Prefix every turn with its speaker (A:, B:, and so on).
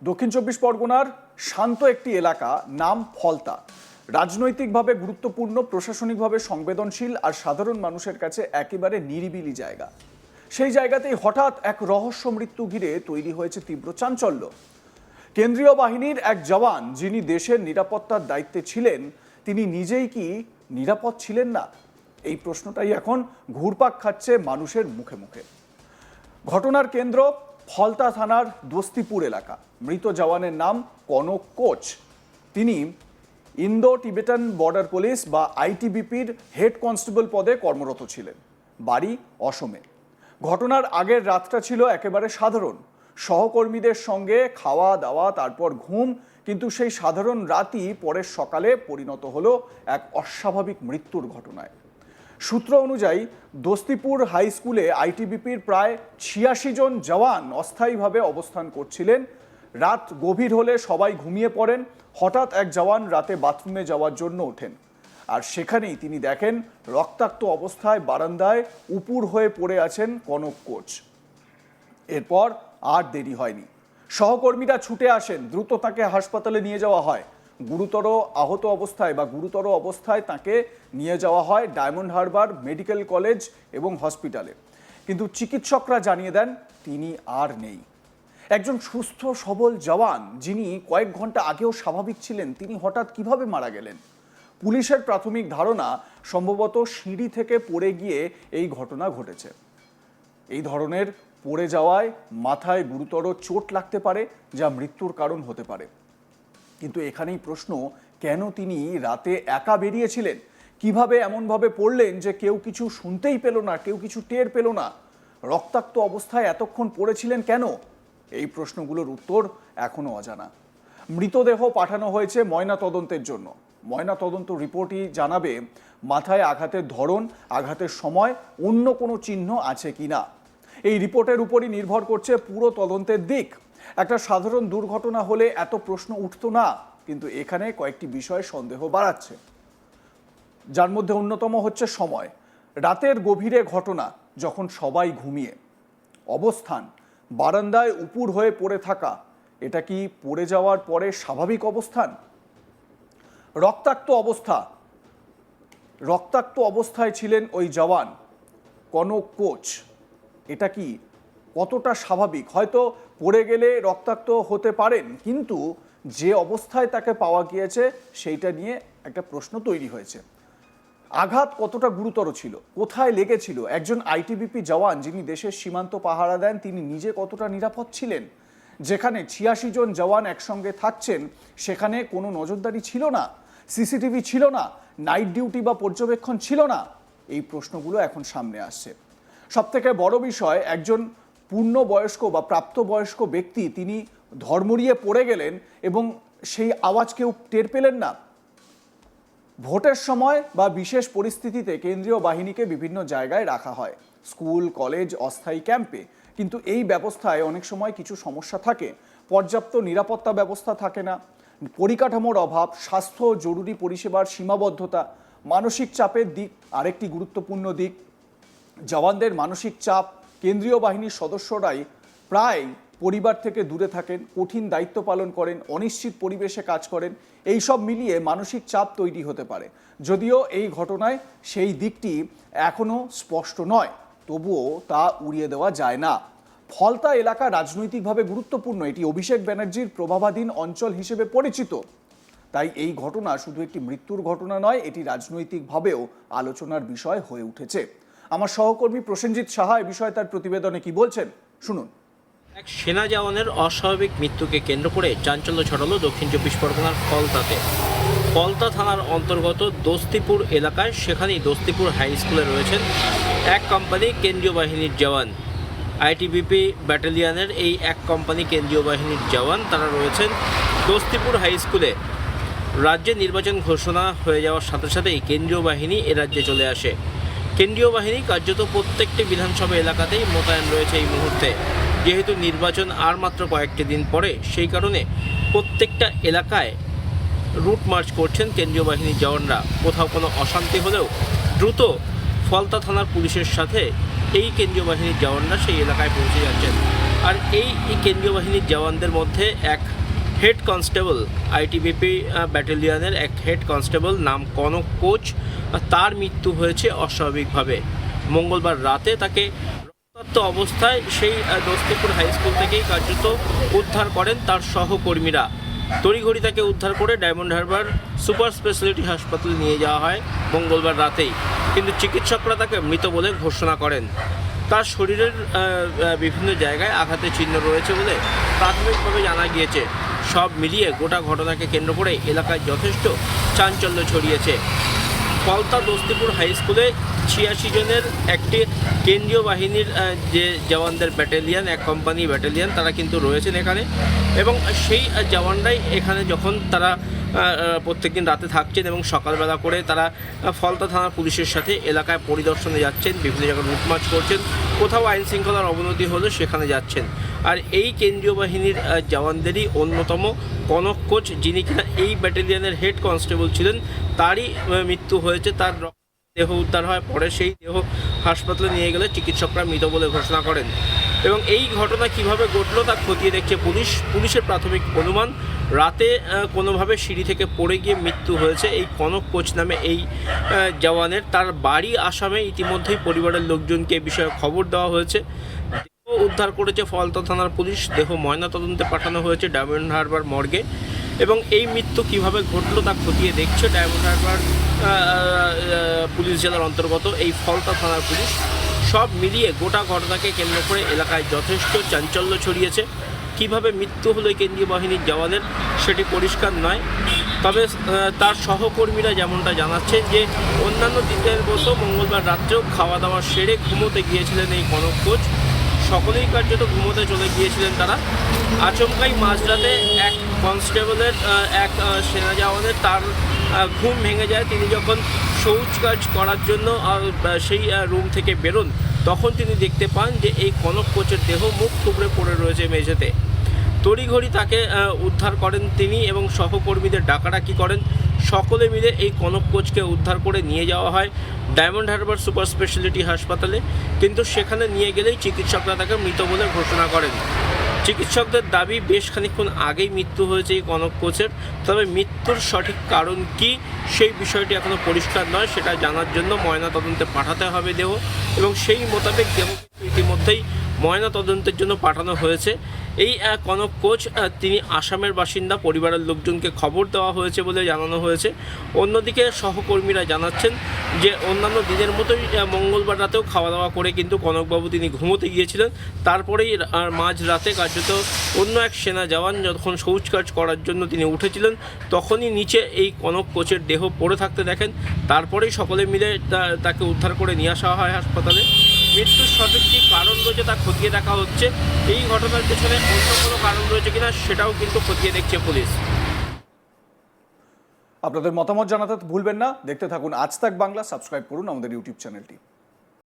A: দক্ষিণ চব্বিশ পরগনার শান্ত একটি এলাকা, নাম ফলতা। রাজনৈতিকভাবে গুরুত্বপূর্ণ, প্রশাসনিকভাবে সংবেদনশীল আর সাধারণ মানুষের কাছে একেবারে নিরিবিলি জায়গা। সেই জায়গাতেই হঠাৎ এক রহস্য মৃত্যু ঘিরে তৈরি হয়েছে তীব্র চাঞ্চল্য। কেন্দ্রীয় বাহিনীর এক জওয়ান, যিনি দেশের নিরাপত্তার দায়িত্বে ছিলেন, তিনি নিজেই কি নিরাপদ ছিলেন না? এই প্রশ্নটাই এখন ঘুরপাক খাচ্ছে মানুষের মুখে মুখে। ঘটনার কেন্দ্র ফলতা থানার দোস্তিপুর এলাকা। মৃত জওয়ানের নাম কনক কোচ। তিনি ইন্দো টিবেটান বর্ডার পুলিশ বা আইটিবিপির হেড কনস্টেবল পদে কর্মরত ছিলেন। বাড়ি অসমে। ঘটনার আগের রাতটা ছিল একেবারে সাধারণ, সহকর্মীদের সঙ্গে খাওয়া দাওয়া, তারপর ঘুম। কিন্তু সেই সাধারণ রাতই পরের সকালে পরিণত হলো এক অস্বাভাবিক মৃত্যুর ঘটনায়। সূত্র অনুযায়ী দোস্তিপুর হাই স্কুলে আইটিবিপির প্রায় ৮৬ জন জওয়ান অস্থায়ীভাবে অবস্থান করছিলেন। রাত গভীর হলে সবাই ঘুমিয়ে পড়েন। হঠাৎ এক জওয়ান রাতে বাথরুমে যাওয়ার জন্য ওঠেন, আর সেখানেই তিনি দেখেন রক্তাক্ত অবস্থায় বারান্দায় উপুর হয়ে পড়ে আছেন কনক কোচ। এরপর আর দেরি হয়নি, সহকর্মীরা ছুটে আসেন। দ্রুত তাকে হাসপাতালে নিয়ে যাওয়া হয়। গুরুতর অবস্থায় তাকে নিয়ে যাওয়া হয় ডায়মন্ড হারবার মেডিকেল কলেজ এবং হসপিটালে। কিন্তু চিকিৎসকরা জানিয়ে দেন তিনি আর নেই। একজন সুস্থ সবল জওয়ান, যিনি কয়েক ঘন্টা আগেও স্বাভাবিক ছিলেন, তিনি হঠাৎ কিভাবে মারা গেলেন? পুলিশের প্রাথমিক ধারণা, সম্ভবত সিঁড়ি থেকে পড়ে গিয়ে এই ঘটনা ঘটেছে। এই ধরনের পড়ে যাওয়ায় মাথায় গুরুতর চোট লাগতে পারে, যা মৃত্যুর কারণ হতে পারে। কিন্তু এখানেই প্রশ্ন, কেন তিনি রাতে একা বেরিয়েছিলেন? কিভাবে এমনভাবে পড়লেন যে কেউ কিছু শুনতেই পেল না, কেউ কিছু টের পেল না? রক্তাক্ত অবস্থায় এতক্ষণ পড়েছিলেন কেন? এই প্রশ্নগুলোর উত্তর এখনো অজানা। মৃতদেহ পাঠানো হয়েছে ময়না তদন্তের জন্য। ময়না তদন্ত রিপোর্টই জানাবে মাথায় আঘাতের ধরন, আঘাতের সময় অন্য কোনো চিহ্ন আছে কিনা। এই রিপোর্টের উপরই নির্ভর করছে পুরো তদন্তের দিক। একটা সাধারণ দুর্ঘটনা হলে এত প্রশ্ন উঠতো না, কিন্তু এখানে কয়েকটি বিষয়ে সন্দেহ বাড়াচ্ছে, যার মধ্যে অন্যতম হচ্ছে সময়। রাতের গভীরে ঘটনা, যখন সবাই ঘুমিয়ে। অবস্থান, বারান্দায় উপুর হয়ে পড়ে থাকা, এটা কি পড়ে যাওয়ার পরে স্বাভাবিক অবস্থান? রক্তাক্ত অবস্থায় ছিলেন ওই জওয়ান কনক কোচ, এটা কি কতটা স্বাভাবিক? হয়তো পড়ে গেলে রক্তাক্ত হতে পারেন, কিন্তু যে অবস্থায় তাকে পাওয়া গিয়েছে সেইটা নিয়ে একটা প্রশ্ন তৈরি হয়েছে। আঘাত কতটা গুরুতর ছিল, কোথায় লেগেছিল? একজন আইটিবিপি জওয়ান, যিনি দেশের সীমান্ত পাহারা দেন, তিনি নিজে কতটা নিরাপদ ছিলেন? যেখানে ৮৬ জন জওয়ান একসঙ্গে থাকছেন, সেখানে কোনো নজরদারি ছিল না, সিসিটিভি ছিল না, নাইট ডিউটি বা পর্যবেক্ষণ ছিল না। এই প্রশ্নগুলো এখন সামনে আসছে। সবথেকে বড় বিষয়, একজন পূর্ণবয়স্ক বা প্রাপ্তবয়স্ক ব্যক্তি, তিনি ধর্মরিয়ে পড়ে গেলেন এবং সেই আওয়াজ কেউ টের পেলেন না। ভোটের সময় বা বিশেষ পরিস্থিতিতে কেন্দ্রীয় বাহিনীকে বিভিন্ন জায়গায় রাখা হয়, স্কুল, কলেজ, অস্থায়ী ক্যাম্পে। কিন্তু এই ব্যবস্থায় অনেক সময় কিছু সমস্যা থাকে। পর্যাপ্ত নিরাপত্তা ব্যবস্থা থাকে না, পরিকাঠামোর অভাব, স্বাস্থ্য জরুরি পরিষেবার সীমাবদ্ধতা, মানসিক চাপের দিক আরেকটি গুরুত্বপূর্ণ দিক। জওয়ানদের মানসিক চাপ, কেন্দ্রীয় বাহিনীর সদস্যরাই প্রায় পরিবার থেকে দূরে থাকেন, কঠিন দায়িত্ব পালন করেন, অনিশ্চিত পরিবেশে কাজ করেন। এই সব মিলিয়ে মানসিক চাপ তৈরি হতে পারে। যদিও এই ঘটনায় সেই দিকটি এখনো স্পষ্ট নয়, তবুও তা উড়িয়ে দেওয়া যায় না। ফলতা এলাকা রাজনৈতিকভাবে গুরুত্বপূর্ণ, এটি অভিষেক ব্যানার্জির প্রভাবাধীন অঞ্চল হিসেবে পরিচিত। তাই এই ঘটনা শুধু একটি মৃত্যুর ঘটনা নয়, এটি রাজনৈতিকভাবেও আলোচনার বিষয় হয়ে উঠেছে। আমার সহকর্মী প্রসেনজিৎ সাহা এ বিষয়ে তার প্রতিবেদনে কি বলছেন, শুনুন।
B: এক সেনা জওয়ানের অস্বাভাবিক মৃত্যুকে কেন্দ্র করে চাঞ্চল্য ছড়ালো দক্ষিণ চব্বিশ পরগনার ফলতাতে। ফলতা থানার অন্তর্গত দোস্তিপুর এলাকায়, সেখানেই দোস্তিপুর হাই স্কুলে রয়েছেন এক কোম্পানি কেন্দ্রীয় বাহিনীর জওয়ান। আইটিবিপি ব্যাটালিয়নের এই এক কোম্পানি কেন্দ্রীয় বাহিনীর জওয়ান, তারা রয়েছেন দোস্তিপুর হাই স্কুলে। রাজ্যে নির্বাচন ঘোষণা হয়ে যাওয়ার সাথে সাথেই কেন্দ্রীয় বাহিনী এ রাজ্যে চলে আসে। কেন্দ্রীয় বাহিনী কার্যত প্রত্যেকটি বিধানসভা এলাকাতেই মোতায়েন রয়েছে এই মুহূর্তে। যেহেতু নির্বাচন আর মাত্র কয়েকটি দিন পরে, সেই কারণে প্রত্যেকটা এলাকায় রুট মার্চ করছেন কেন্দ্রীয় বাহিনীর জওয়ানরা। কোথাও কোনো অশান্তি হলেও দ্রুত ফলতা থানার পুলিশের সাথে এই কেন্দ্রীয় বাহিনীর জওয়ানরা সেই এলাকায় পৌঁছে যাচ্ছেন। আর এই কেন্দ্রীয় বাহিনীর জওয়ানদের মধ্যে এক হেড কনস্টেবল, আইটিবিপি ব্যাটালিয়নের এক হেড কনস্টেবল নাম কনক কোচ, তার মৃত্যু হয়েছে অস্বাভাবিকভাবে। মঙ্গলবার রাতে তাকে রক্তাক্ত অবস্থায় সেই দোস্তিপুর হাই স্কুল থেকেই কার্যত উদ্ধার করেন তার সহকর্মীরা। তড়িঘড়ি তাকে উদ্ধার করে ডায়মন্ড হারবার সুপার স্পেশালিটি হাসপাতালে নিয়ে যাওয়া হয় মঙ্গলবার রাতেই, কিন্তু চিকিৎসকরা তাকে মৃত বলে ঘোষণা করেন। তার শরীরের বিভিন্ন জায়গায় আঘাতের চিহ্ন রয়েছে বলে প্রাথমিকভাবে জানা গিয়েছে। সব মিলিয়ে গোটা ঘটনাকে কেন্দ্র করে এলাকায় যথেষ্ট চাঞ্চল্য ছড়িয়েছে। ফলতা দোস্তিপুর হাই স্কুলে 86 জনের একটি কেন্দ্রীয় বাহিনীর যে জওয়ানদের ব্যাটালিয়ন, এক কোম্পানি ব্যাটালিয়ন, তারা কিন্তু রয়েছেন এখানে। এবং সেই জওয়ানরাই এখানে যখন তারা প্রত্যেকদিন রাতে থাকছেন এবং সকালবেলা করে তারা ফলতা থানার পুলিশের সাথে এলাকায় পরিদর্শনে যাচ্ছেন, বিভিন্ন জায়গায় রুটমার্চ করছেন, কোথাও আইন শৃঙ্খলার অবনতি হলে সেখানে যাচ্ছেন। আর এই কেন্দ্রীয় বাহিনীর জওয়ানদেরই অন্যতম কনক কোচ, যিনি কিনা এই ব্যাটালিয়নের হেড কনস্টেবল ছিলেন, তারই মৃত্যু হয়েছে। তার দেহ উদ্ধার হয়, পরে সেই দেহ হাসপাতালে নিয়ে গেলে চিকিৎসকরা মৃত বলে ঘোষণা করেন। এবং এই ঘটনা কিভাবে ঘটলো তা খতিয়ে দেখছে পুলিশের প্রাথমিক অনুমান, রাতে কোনোভাবে সিঁড়ি থেকে পড়ে গিয়ে মৃত্যু হয়েছে এই কনক কোচ নামে এই জওয়ানের। তার বাড়ি আসামে। ইতিমধ্যেই পরিবারের লোকজনকে এ বিষয়ে খবর দেওয়া হয়েছে। দেহ উদ্ধার করেছে ফলতা থানার পুলিশ। দেহ ময়নাতদন্তে পাঠানো হয়েছে ডায়মন্ড হারবার মর্গে। এবং এই মৃত্যু কিভাবে ঘটলো তা খতিয়ে দেখছে ডায়মন্ড হারবার পুলিশ জেলার অন্তর্গত এই ফলতা থানার পুলিশ। সব মিলিয়ে গোটা ঘটনাকে কেন্দ্র করে এলাকায় যথেষ্ট চাঞ্চল্য ছড়িয়েছে। কিভাবে মৃত্যু হলো এই কেন্দ্রীয় বাহিনীর জওয়ানের সেটি পরিষ্কার নয়, তবে তার সহকর্মীরা যেমনটা জানাচ্ছেন যে অন্যান্য দিনের মতো মঙ্গলবার রাত্রেও খাওয়া দাওয়া সেরে ঘুমোতে গিয়েছিলেন এই কনক কোচ। সকলেই কার্যত ঘুমোতে চলে গিয়েছিলেন তারা। আচমকাই মাঝরাতে এক কনস্টেবলের, এক সেনা জওয়ানের তার ঘুম ভেঙে যায়। তিনি যখন শৌচ কাজ করার জন্য সেই রুম থেকে বেরোন, তখন তিনি দেখতে পান যে এই কনক কোচের দেহ মুখ থুবড়ে পড়ে রয়েছে মেঝেতে। তড়িঘড়ি তাকে উদ্ধার করেন তিনি এবং সহকর্মীদের ডাকাডাকি করেন। সকলে মিলে এই কনক কোচকে উদ্ধার করে নিয়ে যাওয়া হয় ডায়মন্ড হারবার সুপার স্পেশালিটি হাসপাতালে, কিন্তু সেখানে নিয়ে গেলেই চিকিৎসকরা তাকে মৃত বলে ঘোষণা করেন। চিকিৎসকদের দাবি বেশ খানিকক্ষণ আগেই মৃত্যু হয়েছে এই কনক কোচের, তবে মৃত্যুর সঠিক কারণ কি সেই বিষয়টি এখনও পরিষ্কার নয়। সেটা জানার জন্য ময়নাতদন্তে পাঠাতে হবে দেহ, এবং সেই মোতাবেক দেহ ইতিমধ্যেই ময়নাতদন্তের জন্য পাঠানো হয়েছে। এই কনক কোচ তিনি আসামের বাসিন্দা। পরিবারের লোকজনকে খবর দেওয়া হয়েছে বলে জানানো হয়েছে। অন্যদিকে সহকর্মীরা জানাচ্ছেন যে অন্যান্য দিনের মতোই মঙ্গলবার রাতেও খাওয়া দাওয়া করে কিন্তু কনকবাবু তিনি ঘুমোতে গিয়েছিলেন। তারপরেই মাঝ রাতে কার্যত অন্য এক সেনা জওয়ান যখন শৌচ কাজ করার জন্য তিনি উঠেছিলেন, তখনই নিচে এই কনক কোচের দেহ পড়ে থাকতে দেখেন। তারপরেই সকলে মিলে তাকে উদ্ধার করে নিয়ে আসা হয় হাসপাতালে। মৃত্যুর সঠিক কী কারণ রয়েছে তা খতিয়ে দেখা হচ্ছে। এই ঘটনার পেছনে অন্য কোনো কারণ রয়েছে কিনা সেটাও কিন্তু খতিয়ে দেখছে পুলিশ।
A: আপনাদের মতামত জানাতে ভুলবেন না। দেখতে থাকুন আজ তাক বাংলা। সাবস্ক্রাইব করুন আমাদের ইউটিউব চ্যানেলটি।